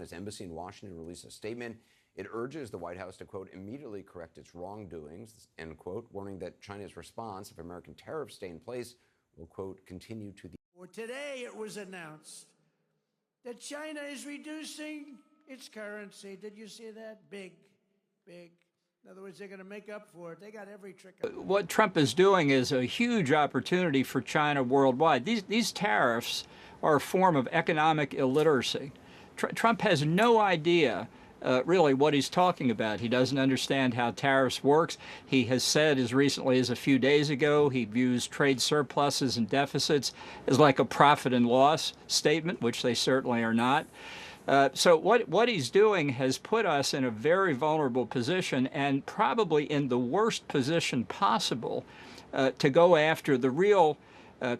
China's embassy in Washington released a statement. It urges the White House to, quote, immediately correct its wrongdoings, end quote, warning that China's response, if American tariffs stay in place, will, quote, continue to the... Today it was announced that China is reducing its currency. Did you see that? Big. In other words, they're going to make up for it. They got every trick. What Trump is doing is a huge opportunity for China worldwide. These tariffs are a form of economic illiteracy. Trump has no idea really what he's talking about. He doesn't understand how tariffs works. He has said as recently as a few days ago he views trade surpluses and deficits as like a profit and loss statement, which they certainly are not. So what he's doing has put us in a very vulnerable position, and probably in the worst position possible to go after the real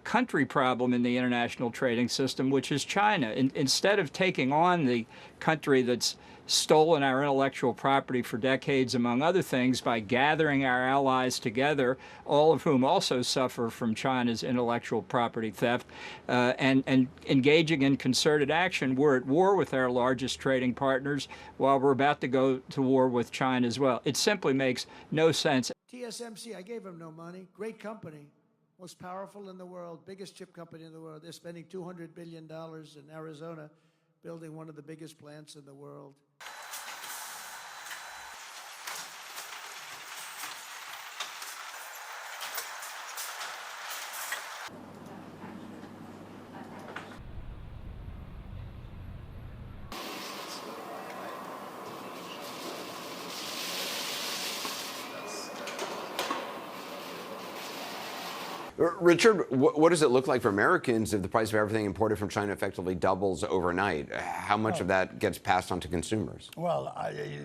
country problem in the international trading system, which is China. Instead of taking on the country that's stolen our intellectual property for decades, among other things, by gathering our allies together, all of whom also suffer from China's intellectual property theft, and engaging in concerted action, we're at war with our largest trading partners while we're about to go to war with China as well. It simply makes no sense. TSMC, I gave them no money. Great company. Most powerful in the world, biggest chip company in the world. They're spending $200 billion in Arizona building one of the biggest plants in the world. Richard, what does it look like for Americans if the price of everything imported from China effectively doubles overnight? How much of that gets passed on to consumers? Well,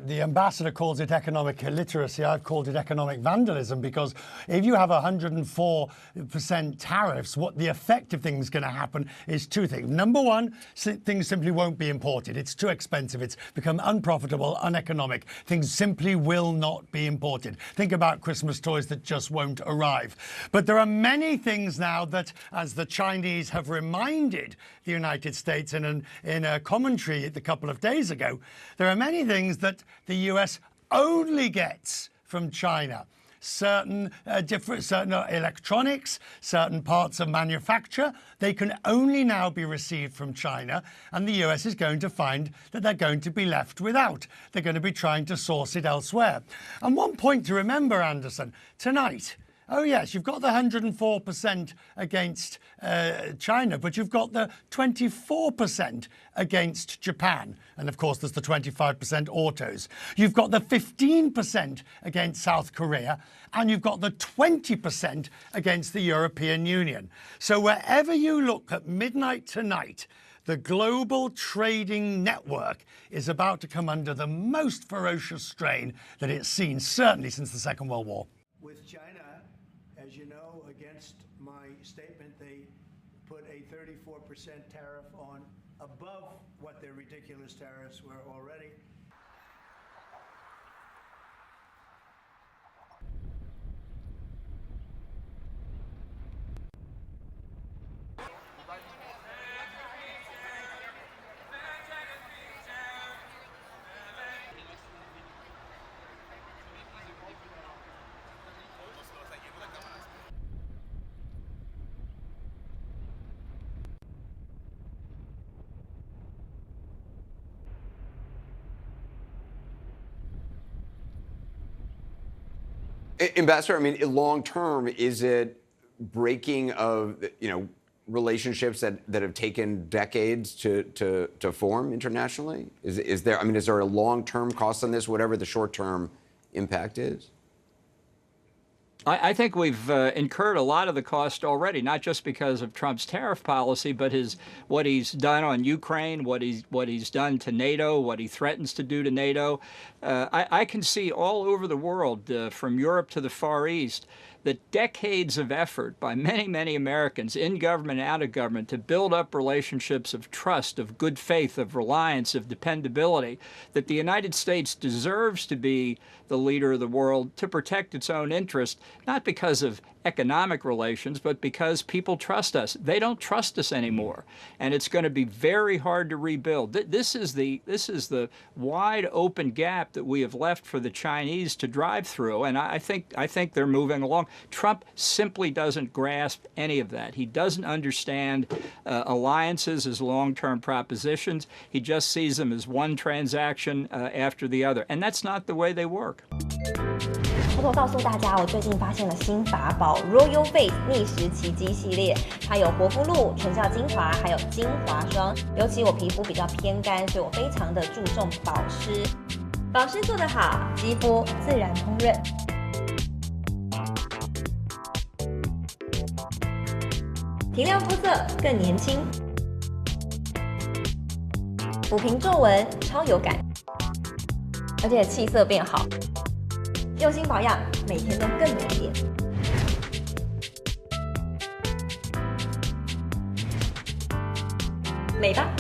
the ambassador calls it economic illiteracy. I've called it economic vandalism, because if you have 104% tariffs, what the effective thing is going to happen is two things. Number one, things simply won't be imported. It's too expensive. It's become unprofitable, uneconomic. Things simply will not be imported. Think about Christmas toys that just won't arrive. But there are many things now that, as the Chinese have reminded the United States in a commentary a couple of days ago, there are many things that the US only gets from China. Certain electronics, certain parts of manufacture, they can only now be received from China, and the US is going to find that they're going to be left without. They're going to be trying to source it elsewhere. And one point to remember, Anderson, tonight, oh yes, you've got the 104% against China, but you've got the 24% against Japan. And of course, there's the 25% autos. You've got the 15% against South Korea, and you've got the 20% against the European Union. So wherever you look at midnight tonight, the global trading network is about to come under the most ferocious strain that it's seen, certainly since the Second World War. With China, as you know, against my statement, they put a 34% tariff on above what their ridiculous tariffs were already. Ambassador, I mean, long term, is it breaking of, relationships that have taken decades to form internationally? Is there a long-term cost on this, whatever the short-term impact is? I think we've incurred a lot of the cost already, not just because of Trump's tariff policy, but what he's done on Ukraine, what he's done to NATO, what he threatens to do to NATO. I can see all over the world, from Europe to the Far East, that decades of effort by many, many Americans in government and out of government to build up relationships of trust, of good faith, of reliance, of dependability, that the United States deserves to be the leader of the world to protect its own interest, not because of economic relations, but because people trust us. They don't trust us anymore, and it's going to be very hard to rebuild. This is the wide open gap that we have left for the Chinese to drive through, and I think they're moving along. Trump simply doesn't grasp any of that. He doesn't understand alliances as long-term propositions. He just sees them as one transaction after the other, and that's not the way they work. 偷偷告诉大家，我最近发现了新法宝 Royal Face 逆时奇迹系列，它有活肤露、全效精华，还有精华霜。尤其我皮肤比较偏干，所以我非常的注重保湿。保湿做得好，肌肤自然烹润。提亮肤色更年轻，抚平皱纹超有感，而且气色变好。用心保养，每天都更美一点。美吧。